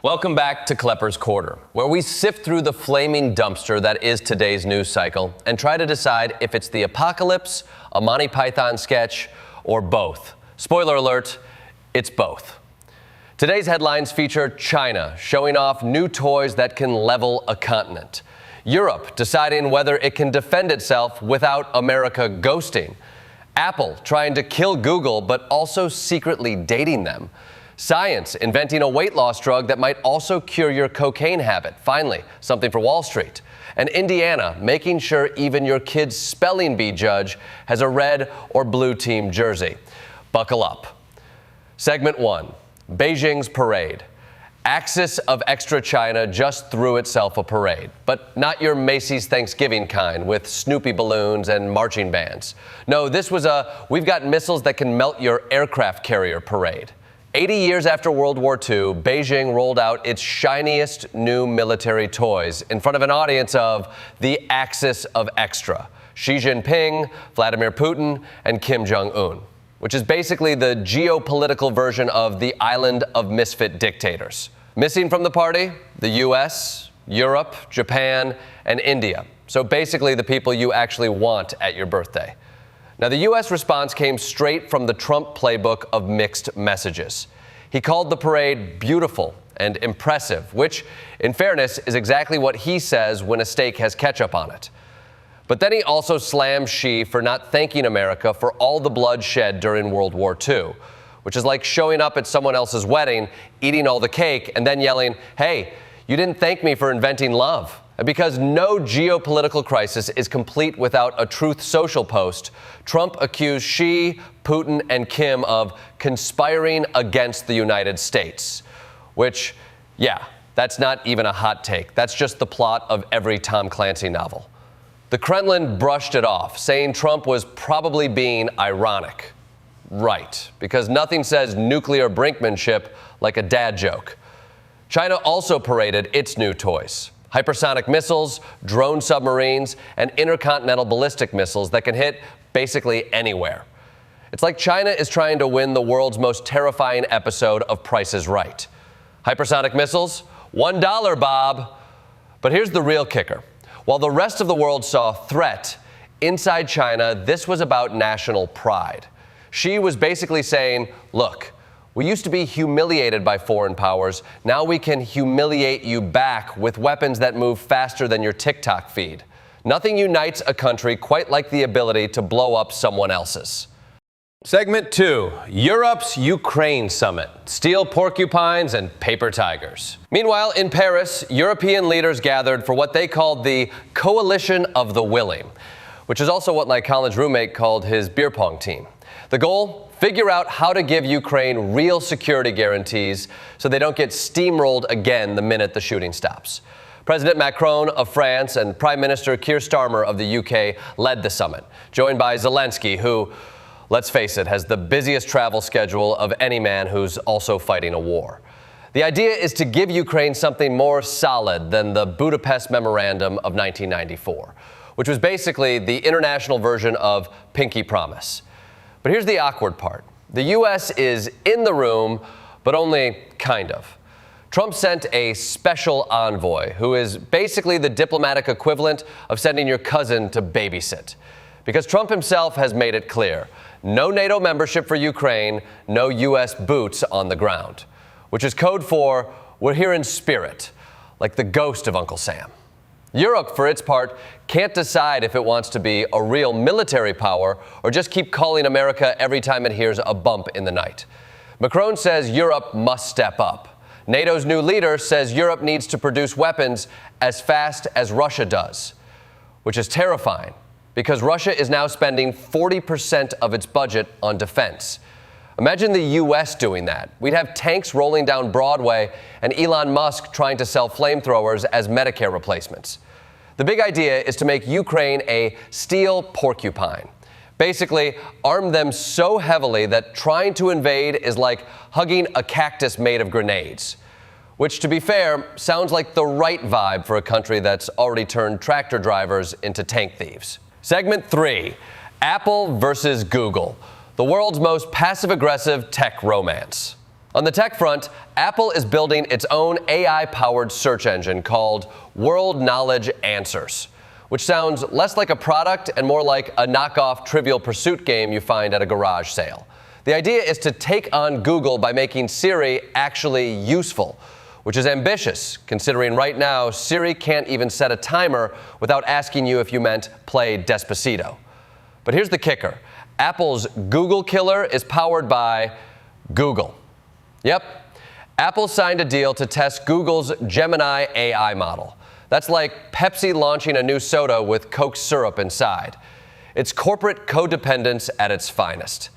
Welcome back to Kleppers Quarter, where we sift through the flaming dumpster that is today's news cycle and try to decide if it's the apocalypse, a Monty Python sketch, or both. Spoiler alert, it's both. Today's headlines feature China showing off new toys that can level a continent, Europe deciding whether it can defend itself without America ghosting, Apple trying to kill Google but also secretly dating them, science inventing a weight loss drug that might also cure your cocaine habit. Finally, something for Wall Street. And Indiana making sure even your kid's spelling bee judge has a red or blue team jersey. Buckle up. Segment 1, Beijing's parade. Axis of Extra China just threw itself a parade, but not your Macy's Thanksgiving kind with Snoopy balloons and marching bands. No, this was a we've got missiles that can melt your aircraft carrier parade. 80 years after World War II, Beijing rolled out its shiniest new military toys in front of an audience of the Axis of Extra, Xi Jinping, Vladimir Putin, and Kim Jong-un, which is basically the geopolitical version of the island of misfit dictators. Missing from the party, the US, Europe, Japan, and India. So basically the people you actually want at your birthday. Now, the U.S. response came straight from the Trump playbook of mixed messages. He called the parade beautiful and impressive, which, in fairness, is exactly what he says when a steak has ketchup on it. But then he also slammed Xi for not thanking America for all the blood shed during World War II, which is like showing up at someone else's wedding, eating all the cake, and then yelling, "Hey, you didn't thank me for inventing love." And because no geopolitical crisis is complete without a Truth Social post, Trump accused Xi, Putin, and Kim of conspiring against the United States. Which, yeah, that's not even a hot take. That's just the plot of every Tom Clancy novel. The Kremlin brushed it off, saying Trump was probably being ironic. Right, because nothing says nuclear brinkmanship like a dad joke. China also paraded its new toys. Hypersonic missiles, drone submarines, and intercontinental ballistic missiles that can hit basically anywhere. It's like China is trying to win the world's most terrifying episode of Price is Right. Hypersonic missiles? $1, Bob. But here's the real kicker. While the rest of the world saw threat, inside China, this was about national pride. Xi was basically saying, look, we used to be humiliated by foreign powers. Now we can humiliate you back with weapons that move faster than your TikTok feed. Nothing unites a country quite like the ability to blow up someone else's. Segment 2, Europe's Ukraine summit. Steel porcupines and paper tigers. Meanwhile, in Paris, European leaders gathered for what they called the Coalition of the Willing, which is also what my college roommate called his beer pong team. The goal? Figure out how to give Ukraine real security guarantees so they don't get steamrolled again the minute the shooting stops. President Macron of France and Prime Minister Keir Starmer of the UK led the summit, joined by Zelensky, who, let's face it, has the busiest travel schedule of any man who's also fighting a war. The idea is to give Ukraine something more solid than the Budapest Memorandum of 1994, which was basically the international version of Pinky Promise. But here's the awkward part. The U.S. is in the room, but only kind of. Trump sent a special envoy, who is basically the diplomatic equivalent of sending your cousin to babysit. Because Trump himself has made it clear, no NATO membership for Ukraine, no U.S. boots on the ground. Which is code for, we're here in spirit, like the ghost of Uncle Sam. Europe, for its part, can't decide if it wants to be a real military power or just keep calling America every time it hears a bump in the night. Macron says Europe must step up. NATO's new leader says Europe needs to produce weapons as fast as Russia does, which is terrifying because Russia is now spending 40% of its budget on defense. Imagine the U.S. doing that. We'd have tanks rolling down Broadway and Elon Musk trying to sell flamethrowers as Medicare replacements. The big idea is to make Ukraine a steel porcupine. Basically, arm them so heavily that trying to invade is like hugging a cactus made of grenades. Which, to be fair, sounds like the right vibe for a country that's already turned tractor drivers into tank thieves. Segment 3, Apple versus Google, the world's most passive-aggressive tech romance. On the tech front, Apple is building its own AI-powered search engine called World Knowledge Answers, which sounds less like a product and more like a knockoff Trivial Pursuit game you find at a garage sale. The idea is to take on Google by making Siri actually useful, which is ambitious, considering right now Siri can't even set a timer without asking you if you meant play Despacito. But here's the kicker. Apple's Google Killer is powered by Google. Yep, Apple signed a deal to test Google's Gemini AI model. That's like Pepsi launching a new soda with Coke syrup inside. It's corporate codependence at its finest.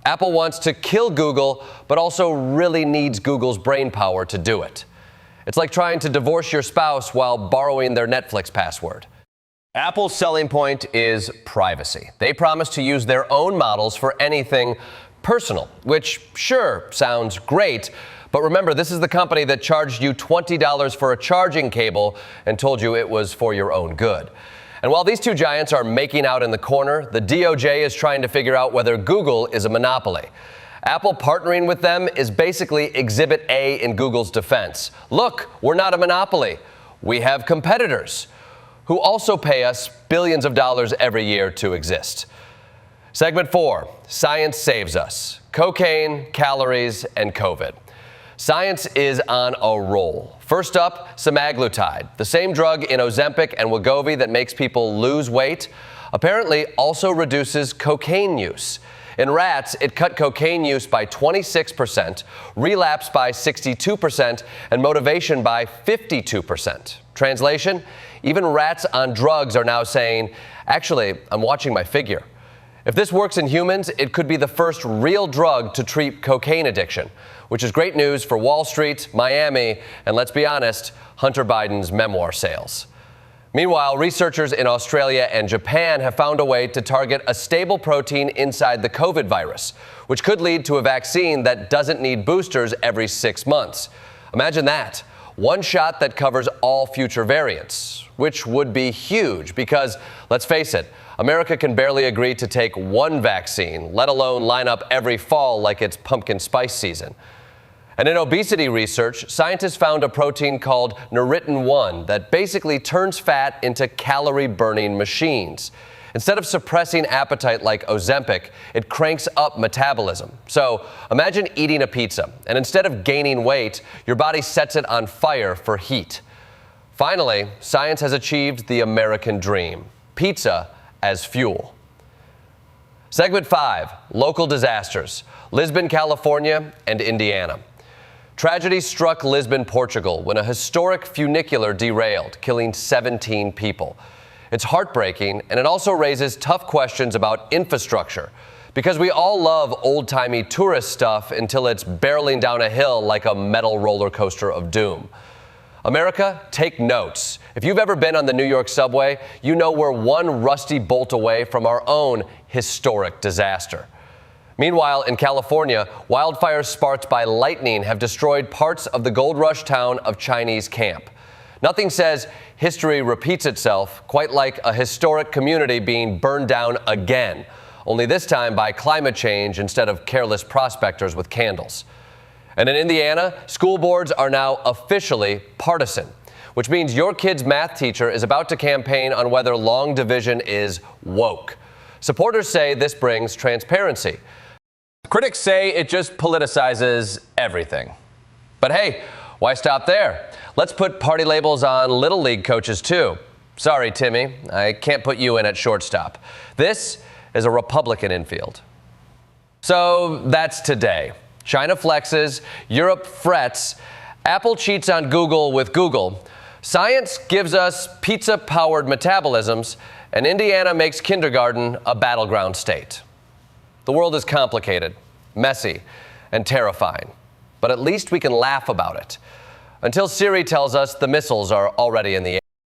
Apple wants to kill Google, but also really needs Google's brainpower to do it. It's like trying to divorce your spouse while borrowing their Netflix password. Apple's selling point is privacy. They promise to use their own models for anything personal, which sure sounds great, but remember, this is the company that charged you $20 for a charging cable and told you it was for your own good. And while these two giants are making out in the corner, the DOJ is trying to figure out whether Google is a monopoly. Apple partnering with them is basically Exhibit A in Google's defense. Look, we're not a monopoly. We have competitors who also pay us billions of dollars every year to exist. Segment 4, Science Saves Us. Cocaine, calories, and COVID. Science is on a roll. First up, semaglutide, the same drug in Ozempic and Wegovy that makes people lose weight, apparently also reduces cocaine use. In rats, it cut cocaine use by 26%, relapse by 62%, and motivation by 52%. Translation? Even rats on drugs are now saying, actually, I'm watching my figure. If this works in humans, it could be the first real drug to treat cocaine addiction, which is great news for Wall Street, Miami, and let's be honest, Hunter Biden's memoir sales. Meanwhile, researchers in Australia and Japan have found a way to target a stable protein inside the COVID virus, which could lead to a vaccine that doesn't need boosters every 6 months. Imagine that. One shot that covers all future variants, which would be huge because, let's face it, America can barely agree to take one vaccine, let alone line up every fall like it's pumpkin spice season. And in obesity research, scientists found a protein called Neritin-1 that basically turns fat into calorie-burning machines. Instead of suppressing appetite like Ozempic, it cranks up metabolism. So imagine eating a pizza, and instead of gaining weight, your body sets it on fire for heat. Finally, science has achieved the American dream: pizza as fuel. Segment 5, local disasters, Lisbon, California, and Indiana. Tragedy struck Lisbon, Portugal, when a historic funicular derailed, killing 17 people. It's heartbreaking, and it also raises tough questions about infrastructure, because we all love old-timey tourist stuff until it's barreling down a hill like a metal roller coaster of doom. America, take notes. If you've ever been on the New York subway, you know we're one rusty bolt away from our own historic disaster. Meanwhile, in California, wildfires sparked by lightning have destroyed parts of the gold rush town of Chinese Camp. Nothing says history repeats itself quite like a historic community being burned down again, only this time by climate change instead of careless prospectors with candles. And in Indiana, school boards are now officially partisan, which means your kid's math teacher is about to campaign on whether long division is woke. Supporters say this brings transparency. Critics say it just politicizes everything. But hey, why stop there? Let's put party labels on Little League coaches too. Sorry, Timmy, I can't put you in at shortstop. This is a Republican infield. So that's today. China flexes, Europe frets, Apple cheats on Google with Google, science gives us pizza-powered metabolisms, and Indiana makes kindergarten a battleground state. The world is complicated, messy, and terrifying, but at least we can laugh about it. Until Siri tells us the missiles are already in the air.